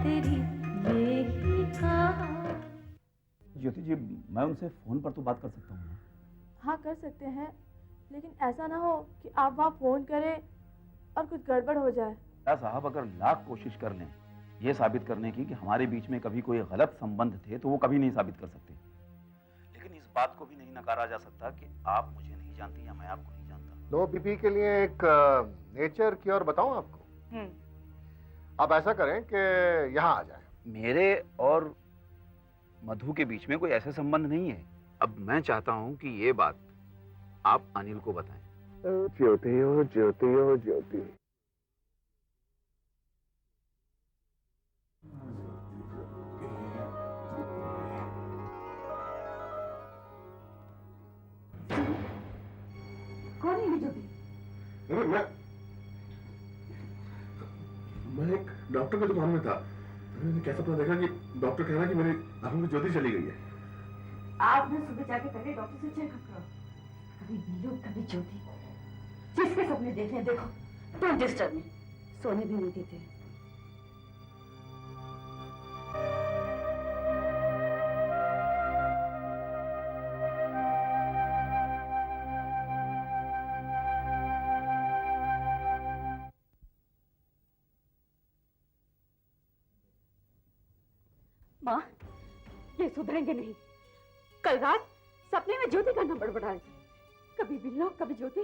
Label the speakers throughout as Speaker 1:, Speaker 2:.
Speaker 1: तेरी यही कहानी।
Speaker 2: ज्योति जी, मैं उनसे फोन पर तो बात कर सकता हूँ ना?
Speaker 3: हाँ कर सकते हैं, लेकिन ऐसा ना हो कि आप वहाँ फोन करें और कुछ गड़बड़ हो जाए।
Speaker 2: क्या साहब, अगर लाख कोशिश कर लें ये साबित करने की कि हमारे बीच में कभी कोई गलत संबंध थे, तो वो कभी नहीं साबित कर सकते। लेकिन इस बात को भी नहीं नकारा जा सकता कि आप मुझे नहीं जानती या मैं आपको नहीं जानता।
Speaker 4: लो बीपी के लिए एक नेचर की और बताऊं आपको। आप ऐसा करें कि यहाँ आ जाएं।
Speaker 2: मेरे और मधु के बीच में कोई ऐसे संबंध नहीं है। अब मैं चाहता हूं कि ये बात आप अनिल को बताएं।
Speaker 4: ज्योति हो, ज्योति हो, ज्योति।
Speaker 3: कौन है ज्योति?
Speaker 5: मैं एक डॉक्टर की दुकान में था। मैंने कैसा पता देखा कि डॉक्टर कह रहा है कि मेरी आंखों में ज्योति चली गई है।
Speaker 3: आप ना सुबह जाके पहले डॉक्टर से चेकअप करो। कभी नीलू कभी ज्योति, जिसके सपने देखने देखो। Don't disturb me. सोने भी नहीं देते। माँ, ये सुधरेंगे नहीं। कल रात सपने में ज्योति का नंबर बढ़ा रहे थे। कभी बिल्लो कभी ज्योति।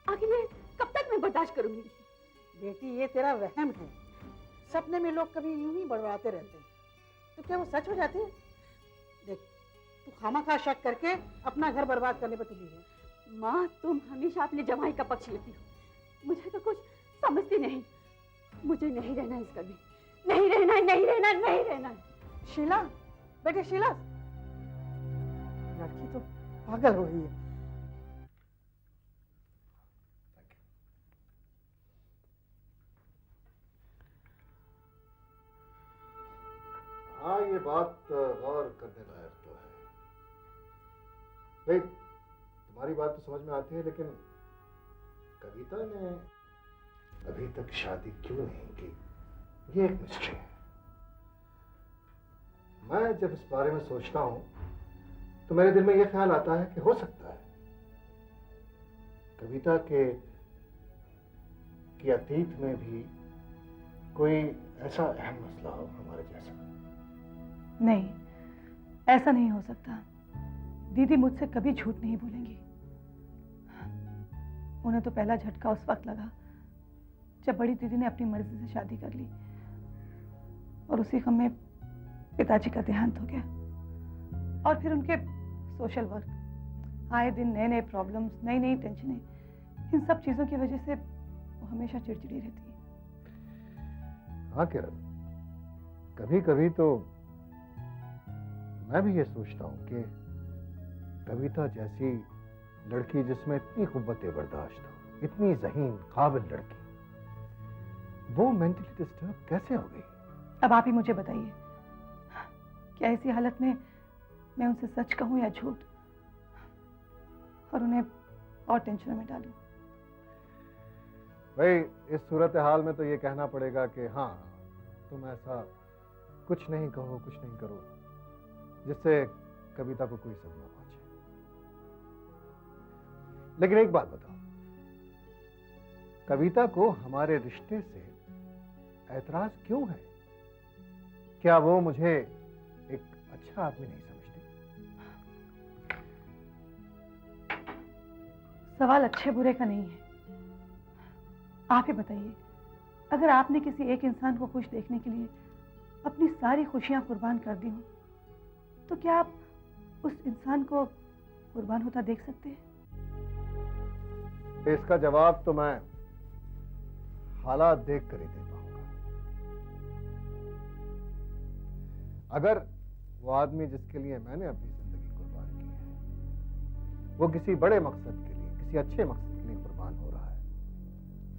Speaker 3: आखिर ये कब तक मैं बर्दाश्त करूंगी?
Speaker 6: बेटी, ये तेरा वहम है। सपने में लोग कभी यूं ही बड़बड़ाते रहते हैं, तो क्या वो सच हो जाती है? देख, तू खामखा शक करके अपना घर बर्बाद करने पर तुली है।
Speaker 3: माँ, तुम हमेशा अपने जमाई का पक्ष लेती हो। मुझे तो कुछ समझती नहीं। मुझे नहीं रहना इस घर में। नहीं रहना, नहीं रहना, नहीं रहना।
Speaker 6: शीला, बेटे शीला, लड़की तो पागल हो गई है।
Speaker 4: हाँ, ये बात गौर करने लायक तो है। भाई, तुम्हारी बात तो समझ में आती है, लेकिन कविता ने अभी तक शादी क्यों नहीं की, ये एक मिस्ट्री है। मैं जब इस बारे में सोचता हूं तो मेरे दिल में यह ख्याल आता है कि हो सकता है कविता के अतीत में भी कोई ऐसा अहम मसला हो हमारे जैसा।
Speaker 7: नहीं, ऐसा नहीं हो सकता। दीदी मुझसे कभी झूठ नहीं बोलेंगी। उन्हें तो पहला झटका उस वक्त लगा जब बड़ी दीदी ने अपनी मर्जी से शादी कर ली, और उसी गम में पिताजी का देहांत हो गया। और फिर उनके सोशल वर्क, आए दिन नए नए प्रॉब्लम्स, नई नई टेंशनें, इन सब चीजों की वजह से वो हमेशा चिड़चिड़ी रहती है।
Speaker 4: हाँ किरण, कभी कभी तो मैं भी ये सोचता हूँ कि कविता जैसी लड़की जिसमें इतनी कुव्वत बर्दाश्त हो, इतनी ज़हीन काबिल लड़की, वो मेंटली डिस्टर्ब कैसे हो गई?
Speaker 7: अब आप ही मुझे बताइए, क्या ऐसी हालत में मैं उनसे सच कहूं या झूठ, और उन्हें और टेंशन में डालूं?
Speaker 4: भाई, इस सूरत हाल में तो ये कहना पड़ेगा कि हाँ, तुम ऐसा कुछ नहीं कहो, कुछ नहीं करो जिससे कविता को कोई सदमा पहुंचे। लेकिन एक बात बताओ, कविता को हमारे रिश्ते से ऐतराज क्यों है? क्या वो मुझे एक अच्छा आदमी नहीं समझती?
Speaker 7: सवाल अच्छे बुरे का नहीं है। आप ही बताइए, अगर आपने किसी एक इंसान को खुश देखने के लिए अपनी सारी खुशियां कुर्बान कर दी हो, तो क्या आप उस इंसान को कुर्बान होता देख सकते हैं?
Speaker 4: इसका जवाब तो मैं हालात देख कर ही दे पाऊंगा। अगर वो आदमी जिसके लिए मैंने अपनी जिंदगी कुर्बान की है, वो किसी बड़े मकसद के लिए, किसी अच्छे मकसद के लिए कुर्बान हो रहा है,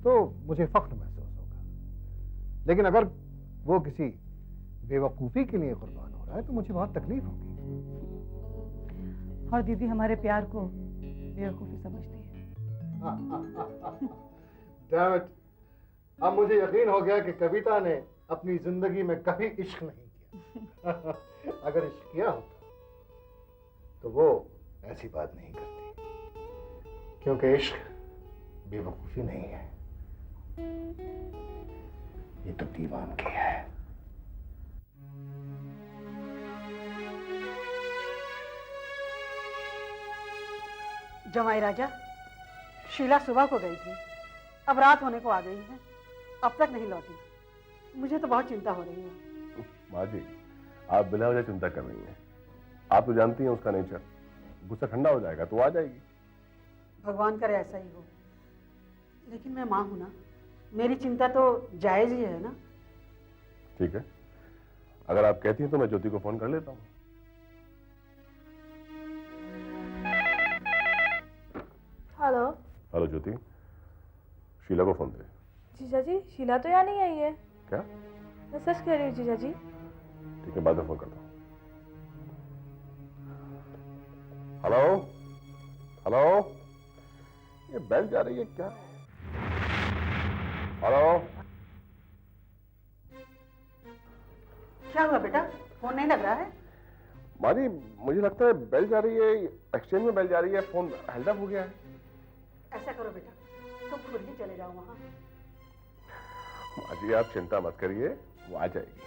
Speaker 4: तो मुझे फख्र महसूस होगा। लेकिन अगर वो किसी बेवकूफी के लिए कुर्बान हो रहा है, तो मुझे बहुत तकलीफ होगी।
Speaker 7: और दीदी हमारे प्यार को बेवकूफी समझती है।
Speaker 4: Damn it! अब मुझे यकीन हो गया कि कविता ने अपनी जिंदगी में कभी इश्क नहीं किया। अगर इश्क किया होता तो वो ऐसी बात नहीं करती, क्योंकि इश्क बेवकूफी नहीं है, ये तो दीवानगी है।
Speaker 6: जमाई राजा, शीला सुबह को गई थी, अब रात होने को आ गई है, अब तक नहीं लौटी। मुझे तो बहुत चिंता हो रही है।
Speaker 5: माँ जी, आप बिना वजह चिंता कर रही हैं। आप तो जानती हैं उसका नेचर, गुस्सा ठंडा हो जाएगा तो आ जाएगी।
Speaker 6: भगवान करे ऐसा ही हो, लेकिन मैं माँ हूं ना, मेरी चिंता तो जायज ही है ना।
Speaker 5: ठीक है, अगर आप कहती हैं तो मैं ज्योति को फोन कर लेता हूँ।
Speaker 8: हेलो।
Speaker 5: हेलो ज्योति, शीला को फोन दे।
Speaker 8: जीजा जी, शीला तो यहाँ नहीं आई है।
Speaker 5: क्या?
Speaker 8: मैं सच कह रही हूँ जीजा जी।
Speaker 5: ठीक है, बाद में फोन करता हूँ। हेलो हेलो, ये बेल जा रही है क्या? हेलो,
Speaker 6: क्या हुआ बेटा, फोन नहीं लग रहा है?
Speaker 5: माँ जी, मुझे लगता है बेल जा रही है, एक्सचेंज में बेल जा रही है, फोन हेल्ड अप हो गया है।
Speaker 6: ऐसा करो बेटा, तुम खुद ही चले जाओ वहां।
Speaker 5: माँ जी आप चिंता मत करिए, वो आ जाएगी।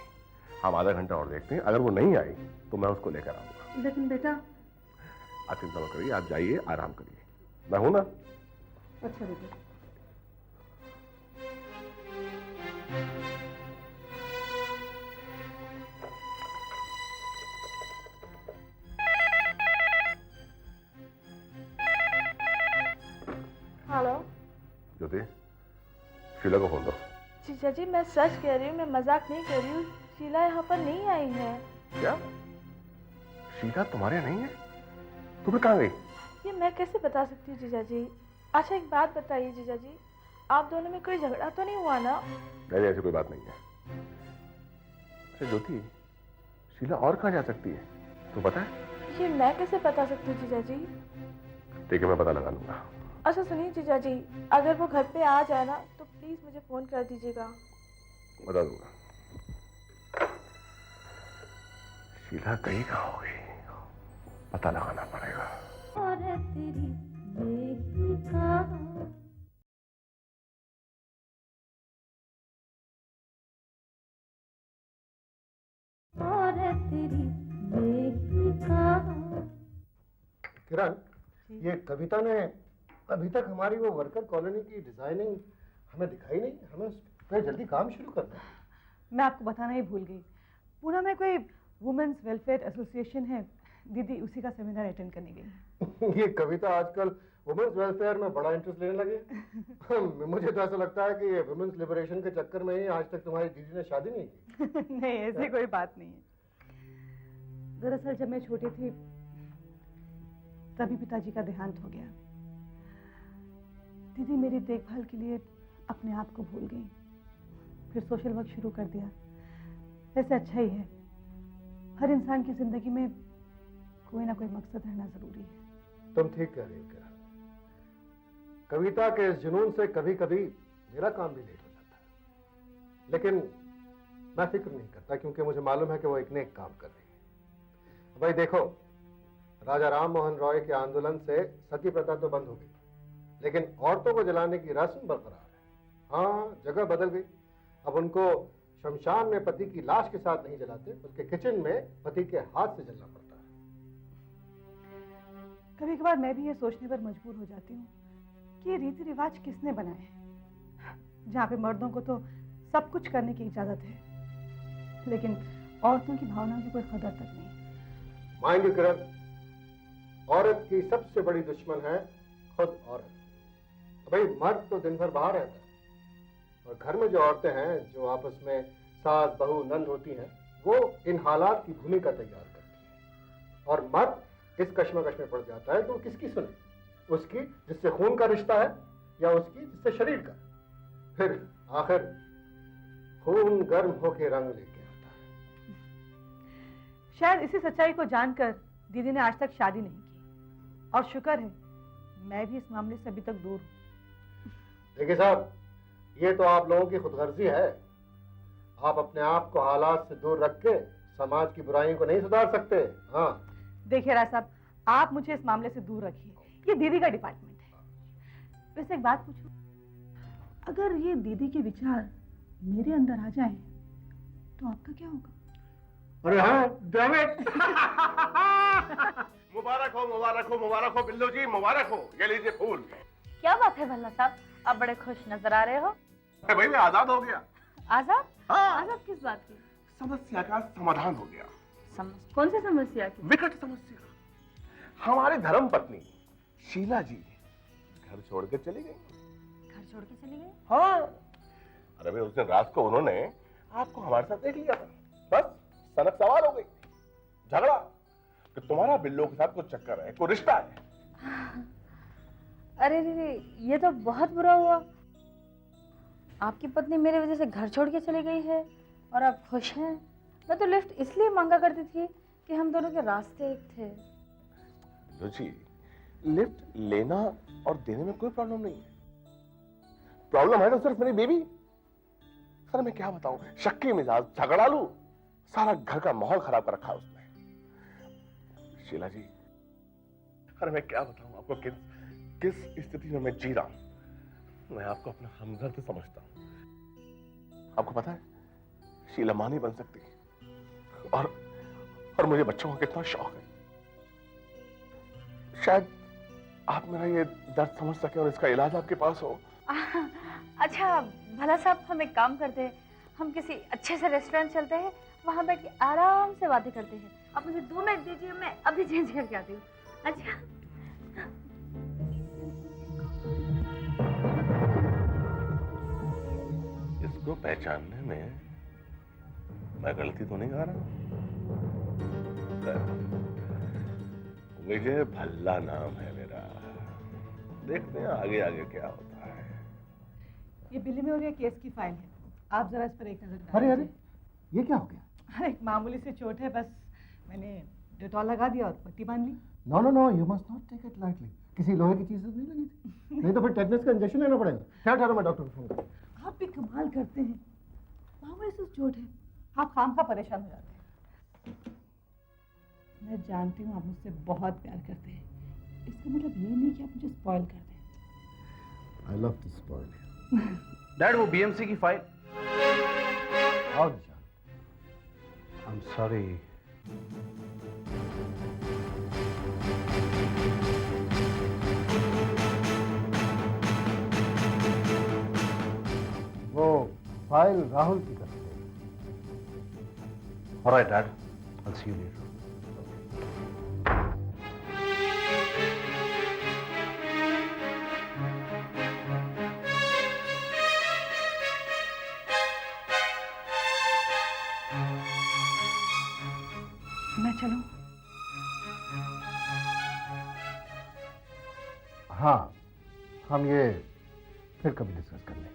Speaker 5: हम आधा घंटा और देखते हैं, अगर वो नहीं आई तो मैं उसको लेकर आऊंगा।
Speaker 6: लेकिन बेटा।
Speaker 5: आप चिंता मत करिए, आप जाइए, आराम करिए, मैं हूं ना।
Speaker 6: अच्छा बेटा।
Speaker 8: हेलो।
Speaker 5: ज्योति, शीला को फोन दो।
Speaker 8: जीजा जी, मैं सच कह रही हूँ, मैं मजाक नहीं कर रही हूँ। शीला यहाँ पर नहीं आई है।
Speaker 5: क्या? शीला तुम्हारे यहाँ नहीं है? तुम्हें कहाँ गई?
Speaker 8: ये मैं कैसे बता सकती हूँ जीजा जी। अच्छा एक बात बताइए जीजा जी, आप दोनों में कोई झगड़ा तो नहीं हुआ ना?
Speaker 5: नहीं, ऐसी कोई बात नहीं है। अच्छा ज्योति, शीला और कहाँ जा सकती है, तो पता है?
Speaker 8: ये मैं कैसे बता सकती हूँ जीजा जी?
Speaker 5: ठीक है, मैं पता लगा लूंगा।
Speaker 8: अच्छा सुनिए जीजा जी, अगर वो घर पे आ जाए ना तो प्लीज मुझे फोन कर दीजिएगा।
Speaker 5: बता दूंगा। शीला कहीं कहाँ हो गई, पता लगाना पड़ेगा।
Speaker 1: और तेरी यही कहा और तेरी यही कहा।
Speaker 4: किरण, ये कविता ने अभी तक हमारी वो वर्कर कॉलोनी की डिजाइनिंग हमें दिखाई नहीं। हमें उस पर जल्दी काम शुरू करना है।
Speaker 7: मैं आपको बताना ही भूल गई, पूना में कोई वुमेन्स वेलफेयर एसोसिएशन है, दीदी उसी का सेमिनार अटेंड करने गई।
Speaker 4: ये कविता आजकल वुमेन्स वेलफेयर में बड़ा इंटरेस्ट लेने लगे। मुझे तो ऐसा लगता है कि ये वुमेन्स लिबरेशन के चक्कर में ही आज तक तुम्हारी दीदी ने शादी नहीं की।
Speaker 7: नहीं, ऐसी कोई बात नहीं है। दरअसल जब मैं छोटी थी तभी पिताजी का देहांत हो गया। दीदी मेरी देखभाल के लिए अपने आप को भूल गई, फिर सोशल वर्क शुरू कर दिया। वैसे अच्छा ही है, हर इंसान की जिंदगी में कोई ना कोई मकसद रहना जरूरी है।
Speaker 4: तुम ठीक कह रही हो किरण। कविता के इस जुनून से कभी कभी मेरा काम भी लेट हो जाता है, लेकिन मैं फिक्र नहीं करता, क्योंकि मुझे मालूम है कि वो एक नेक काम कर रही है। भाई देखो, राजा राम मोहन रॉय के आंदोलन से सती प्रथा तो बंद हो गई, लेकिन औरतों को जलाने की रस्म बरकरार है। हाँ, जगह बदल गई। अब उनको शमशान में पति की लाश के साथ नहीं जलाते, बल्कि किचन में पति के हाथ से जलना पड़ता है।
Speaker 7: कभी कभार मैं भी ये सोचने पर मजबूर हो जाती हूँ कि ये रीति रिवाज किसने बनाए हैं, जहाँ पे मर्दों को तो सब कुछ करने की इजाजत है, लेकिन औरतों की भावनाओं की कोई कदर तक नहीं।
Speaker 4: माइंड यू किरण, औरत की सबसे बड़ी दुश्मन है खुद औरत। भाई मर्द तो दिन भर बाहर रहता है, और घर में जो औरतें हैं, जो आपस में सास बहू नंद होती हैं, वो इन हालात की भूमिका तैयार करती है। और मर्द इस कश्मकश में पड़ जाता है तो किसकी सुने, उसकी जिससे खून का रिश्ता है या उसकी जिससे शरीर का। फिर आखिर खून गर्म होके रंग लेके आता है।
Speaker 7: शायद इसी सच्चाई को जानकर दीदी ने आज तक शादी नहीं की, और शुक्र है मैं भी इस मामले से अभी तक दूर हूँ।
Speaker 4: देखिए साहब, ये तो आप लोगों की खुदगर्जी है। आप अपने आप को हालात से दूर रख के समाज की बुराइयों को नहीं सुधार सकते। हाँ,
Speaker 7: देखिए राय साहब, आप मुझे इस मामले से दूर रखिए, ये दीदी का डिपार्टमेंट है। वैसे एक बात पूछूं, अगर ये दीदी के विचार मेरे अंदर आ जाएं, तो आपका क्या होगा?
Speaker 4: अरे हाँ, डैम इट।
Speaker 5: मुबारक हो, मुबारक हो, मुबारक हो बिल्लू जी, मुबारक हो। ये लीजिए फूल।
Speaker 8: क्या बात है भल्ला साहब, आप बड़े खुश नजर आ रहे हो।
Speaker 5: अरे भाई मैं आजाद हो गया।
Speaker 8: आजाद?
Speaker 5: हाँ।
Speaker 8: आजाद किस बात की?
Speaker 5: समस्या का समाधान हो गया।
Speaker 8: कौन सी समस्या की?
Speaker 5: विकट समस्या। हमारी धर्म पत्नी शीला जी घर छोड़ के चली गई।
Speaker 8: घर छोड़ के चली गई?
Speaker 5: हाँ। अरे भाई उस दिन रात को उन्होंने आपको हमारे साथ देख लिया था, बस सनक सवार हो गई। झगड़ा कि तुम्हारा बिल्लो के साथ कोई चक्कर है, कोई रिश्ता है।
Speaker 8: अरे रे, ये तो बहुत बुरा हुआ। आपकी पत्नी मेरी वजह से घर छोड़ के चली गई है और आप खुश हैं। मैं तो लिफ्ट इसलिए मांगा करती थी कि हम दोनों के रास्ते एक थे।
Speaker 5: जी, लिफ्ट लेना और देने में कोई प्रॉब्लम नहीं है। प्रॉब्लम है तो सिर्फ मेरी बेबी। सर मैं क्या बताऊं, शक्की मिजाज, झगड़ालू, सारा घर का माहौल खराब कर रखा है उसने। शीला जी, अरे मैं क्या बताऊं आपको किस स्थिति में मैं जी रहा हूं। मैं आपको अपना हमदर्द समझता हूं। आपको पता है शीला मां नहीं बन सकती, और मुझे बच्चों का कितना शौक है। शायद आप मेरा ये दर्द समझ सके और इसका इलाज आपके पास हो।
Speaker 8: अच्छा भला साहब, हम एक काम करते हैं, हम किसी अच्छे से रेस्टोरेंट चलते हैं, वहां बैठ के आराम से बातें करते हैं। आप मुझे 2 मिनट दीजिए, मैं अभी चेंज करके आती हूँ। अच्छा
Speaker 5: इसको पहचानने में मैं गलती तो नहीं कर रहा। विजय भल्ला नाम है मेरा। देखते हैं आगे आगे क्या होता है।
Speaker 7: ये बिल्ली में और ये केस की फाइल है, आप जरा इस पर एक नजर डालिए।
Speaker 4: अरे अरे, ये क्या हो गया?
Speaker 7: अरे एक मामूली सी चोट है, बस मैंने डेटॉल लगा दिया और पट्टी बांध ली।
Speaker 4: No no no, you must not take it lightly. किसी लोहे की चीज तो नहीं लगी थी? नहीं तो फिर टेटनस का इंजेक्शन लेना पड़ेगा। क्या ठहरो, मैं डॉक्टर को फोन करता।
Speaker 7: आप भी कमाल करते हैं, मामूली सी चोट है, आप खामखा परेशान हो जाते हैं। मैं जानती हूँ आप मुझसे बहुत प्यार करते हैं, इसका मतलब ये नहीं कि आप मुझे स्पॉइल कर दें।
Speaker 4: I love to spoil you.
Speaker 2: Dad वो बीएमसी की फाइल।
Speaker 4: आओ निशान। I am sorry. वो फाइल राहुल की तरफ से।
Speaker 2: Alright dad, I see you later.
Speaker 7: मैं चलूं?
Speaker 4: हाँ, हम ये फिर कभी डिस्कस कर लेंगे।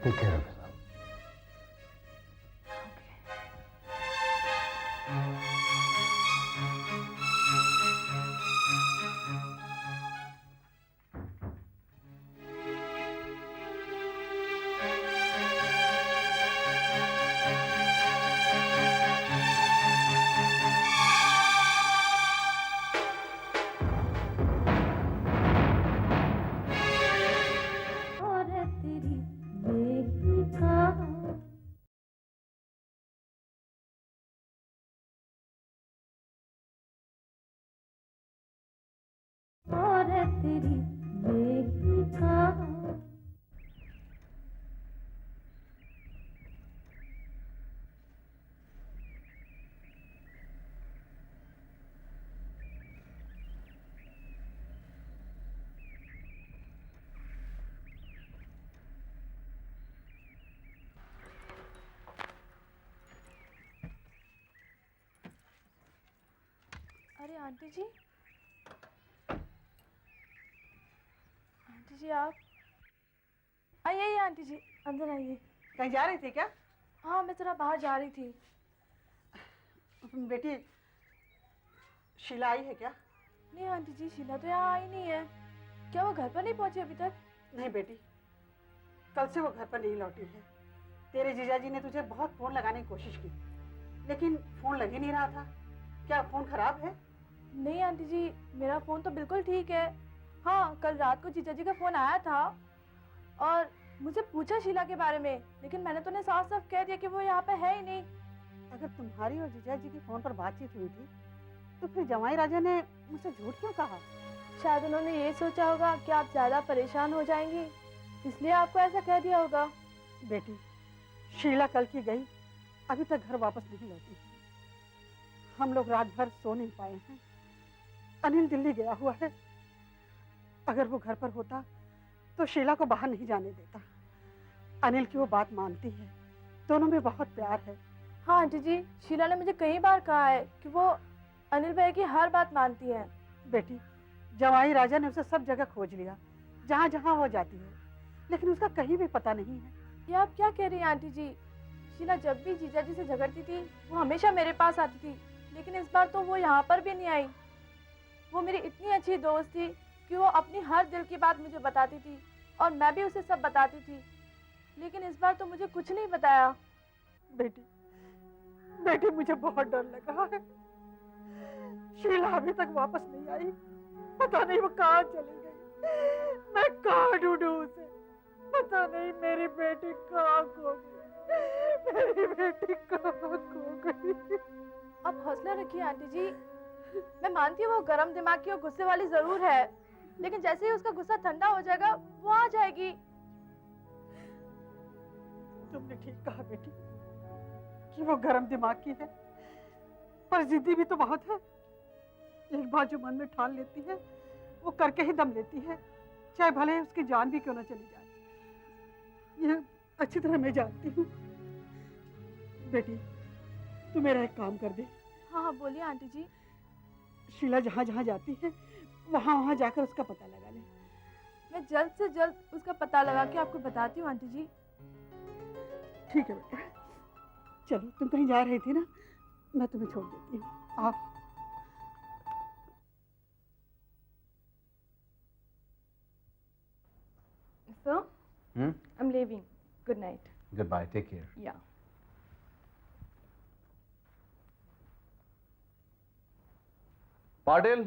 Speaker 4: Take care of yourself.
Speaker 1: और तेरी बेहिका और तेरी बेहिका
Speaker 8: अरे आंटी जी, आंटी जी आप आइए। आइए आंटी जी, अंदर आइए।
Speaker 6: कहीं जा रही थी क्या?
Speaker 8: हाँ मैं जरा बाहर जा रही थी।
Speaker 6: बेटी शीला आई है क्या?
Speaker 8: नहीं आंटी जी, शीला तो यहाँ आई नहीं है। क्या वो घर पर नहीं पहुंची अभी तक?
Speaker 6: नहीं बेटी, कल से वो घर पर नहीं लौटी है। तेरे जीजाजी ने तुझे बहुत फोन लगाने की कोशिश की, लेकिन फोन लग ही नहीं रहा था। क्या फोन खराब है?
Speaker 9: नहीं आंटी जी, मेरा फ़ोन तो बिल्कुल ठीक है। हाँ, कल रात को जीजा जी का फ़ोन आया था और मुझे पूछा शीला के बारे में, लेकिन मैंने तो उन्हें साफ साफ कह दिया कि वो यहाँ पे है ही नहीं।
Speaker 6: अगर तुम्हारी और जीजाजी की फोन पर बातचीत हुई थी, तो फिर जमाई राजा ने मुझसे झूठ क्यों कहा?
Speaker 9: शायद उन्होंने ये सोचा होगा कि आप ज़्यादा परेशान हो जाएंगी, इसलिए आपको ऐसा कह दिया होगा।
Speaker 6: बेटी, शीला कल की गई, अभी तक घर वापस नहीं लौटी। हम लोग रात भर सो नहीं पाए हैं। अनिल दिल्ली गया हुआ है। अगर वो घर पर होता तो शीला को बाहर नहीं जाने देता। अनिल की वो बात मानती है, दोनों में बहुत प्यार है।
Speaker 9: हाँ आंटी जी, शीला ने मुझे कई बार कहा है कि वो अनिल भैया की हर बात मानती है।
Speaker 6: बेटी, जवाई राजा ने उसे सब जगह खोज लिया, जहाँ जहाँ वो जाती है, लेकिन उसका कहीं भी पता नहीं है।
Speaker 9: ये आप क्या कह रही हैं आंटी जी? शीला जब भी जीजा जी से झगड़ती थी, वो हमेशा मेरे पास आती थी, लेकिन इस बार तो वो यहाँ पर भी नहीं आई। वो मेरी इतनी अच्छी दोस्त थी कि वो अपनी हर दिल की बात मुझे बताती थी और मैं भी उसे सब बताती थी, लेकिन इस बार तो मुझे कुछ नहीं बताया।
Speaker 6: बेटी, बेटी मुझे बहुत डर लगा है। शीला अभी तक वापस नहीं आई, पता नहीं वो कहाँ चली गई। मैं कहाँ ढूंढूं उसे? पता नहीं मेरी बेटी कहाँ खो गई। मेरी बेटी कहाँ खो गई?
Speaker 9: आप हौसला रखिए आंटी जी। मैं मानती हूँ वो गरम दिमाग की और गुस्से वाली जरूर है, लेकिन जैसे ही उसका गुस्सा ठंडा हो जाएगा वो आ जाएगी।
Speaker 6: तुमने ठीक कहा बेटी कि वो गरम दिमाग की है, पर जिद्दी भी तो बहुत है। एक बार जो मन में ठान लेती है वो करके ही दम लेती है, चाहे भले उसकी जान भी क्यों ना चली जाए। ये अच्छी तरह मैं जानती हूँ। बेटी, तू मेरा एक काम कर दे।
Speaker 9: हाँ हाँ बोलिए आंटी जी।
Speaker 6: शीला जहाँ जहाँ जाती है वहाँ वहाँ जाकर उसका पता लगा ले।
Speaker 9: मैं जल्द से जल्द उसका पता लगा के आपको बताती हूँ आंटी जी।
Speaker 6: ठीक है बेटा, चलो तुम कहीं जा रही थी ना, मैं तुम्हें छोड़ देती हूँ। आप
Speaker 9: sir, I'm leaving. Good night.
Speaker 2: Goodbye. Take care.
Speaker 9: Yeah.
Speaker 2: Patil,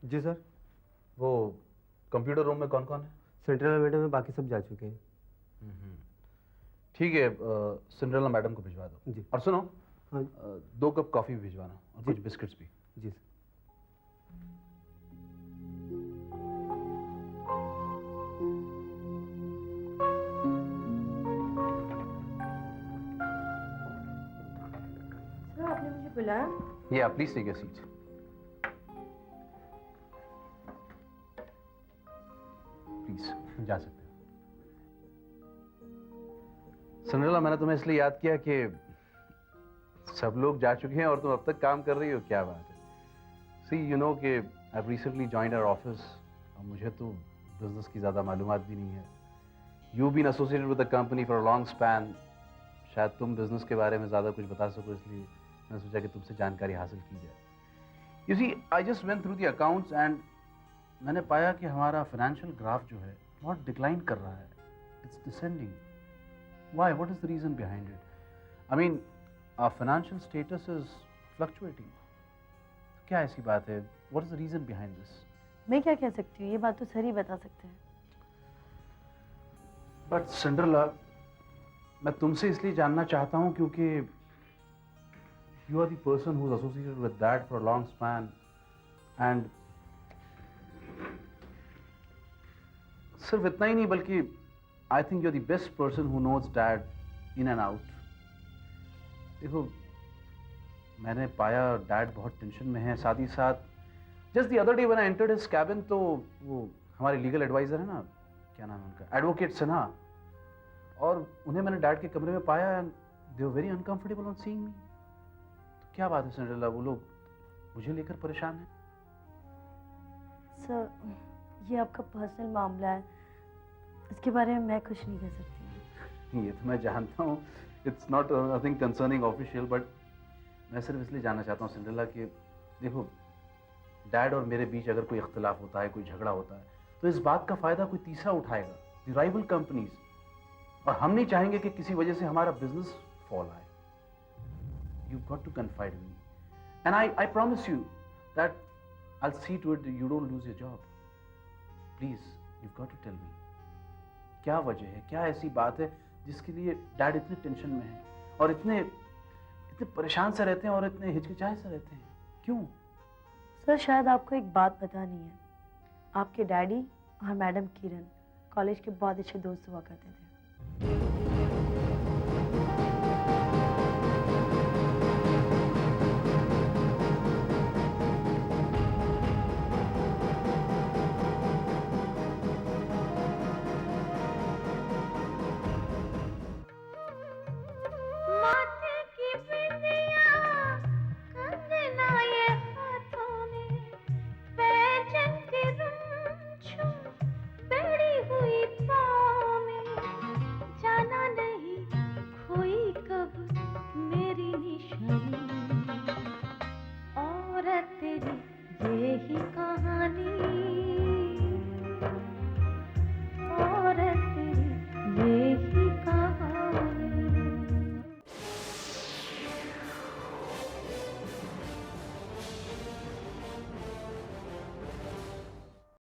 Speaker 10: जी सर।
Speaker 2: वो कंप्यूटर रूम में कौन कौन है?
Speaker 10: सेंट्रल मैडम में बाकी सब जा चुके हैं।
Speaker 2: ठीक है, सिंड्रेला मैडम को भिजवा दो।
Speaker 10: जी।
Speaker 2: और सुनो,
Speaker 10: हाँ
Speaker 2: 2 कप कॉफी भी भिजवाना और
Speaker 10: जी।
Speaker 2: कुछ बिस्किट्स भी।
Speaker 10: जी सर।
Speaker 9: सर, आपने मुझे बुलाया?
Speaker 2: या please take a seat. Please जा सकते हो। सिंड्रेला, मैंने तुम्हें इसलिए याद किया कि सब लोग जा चुके हैं और तुम अब तक काम कर रही हो। क्या बात है? सी यू नो कि I recently joined our office और मुझे तो बिजनेस की ज़्यादा मालूमात भी नहीं है। You been associated with the company for a long span, शायद तुम बिजनेस के बारे में ज़्यादा कुछ बता सको, इसलिए मैंने सोचा कि तुमसे जानकारी हासिल की जाए। You see, I just went through the accounts and मैंने पाया कि हमारा फाइनेंशियल ग्राफ जो है बहुत डिक्लाइन कर रहा है। It's descending. Why? What is the reason behind it? I mean our financial status is fluctuating. क्या ऐसी बात है? What is the reason behind this?
Speaker 8: मैं क्या कह सकती हूँ, ये बात तो सर ही बता सकते हैं।
Speaker 2: बट सिंड्रेला, मैं तुमसे इसलिए जानना चाहता हूँ क्योंकि you are the person who is associated with that for a long span and सिर्फ इतना ही नहीं बल्कि I think you are the best person who knows that in and out. देखो, मैंने पाया डैड बहुत टेंशन में है। साथ ही साथ just the other day when I entered his cabin, तो वो हमारे लीगल एडवाइजर है ना, क्या नाम है उनका, एडवोकेट सिन्हा, और उन्हें मैंने डैड के कमरे में पाया and they were very uncomfortable on seeing मी। तो क्या बात है सिंड्रेला, वो लोग मुझे लेकर परेशान हैं?
Speaker 8: सर, ये आपका पर्सनल मामला है, इसके बारे में मैं कुछ नहीं कह सकती।
Speaker 2: ये तो मैं जानता हूँ, it's not nothing concerning official, but मैं सिर्फ इसलिए जानना चाहता हूँ सिंड्रेला कि देखो, डैड और मेरे बीच अगर कोई इख्तिलाफ होता है, कोई झगड़ा होता है, तो इस बात का फ़ायदा कोई तीसरा उठाएगा, द राइवल कंपनीज।
Speaker 11: और हम नहीं चाहेंगे कि किसी वजह से हमारा बिजनेस फॉल आए। You've got to confide in me, and I promise you that I'll see to it that you don't lose your job. Please, you've got to tell me. क्या वजह है, क्या ऐसी बात है जिसके लिए डैड इतने टेंशन में है और इतने परेशान से रहते हैं और इतने हिचकिचाए से रहते हैं? क्यों?
Speaker 9: सर शायद आपको एक बात पता नहीं है, आपके डैडी और मैडम किरण कॉलेज के बहुत अच्छे दोस्त हुआ करते थे।
Speaker 1: माथे की बिंदिया कंगना ये हाथों में, पैजन के रुमझुम बड़ी हुई पाँव में, जाना नहीं खोई कब मेरी निशानी, औरत तेरी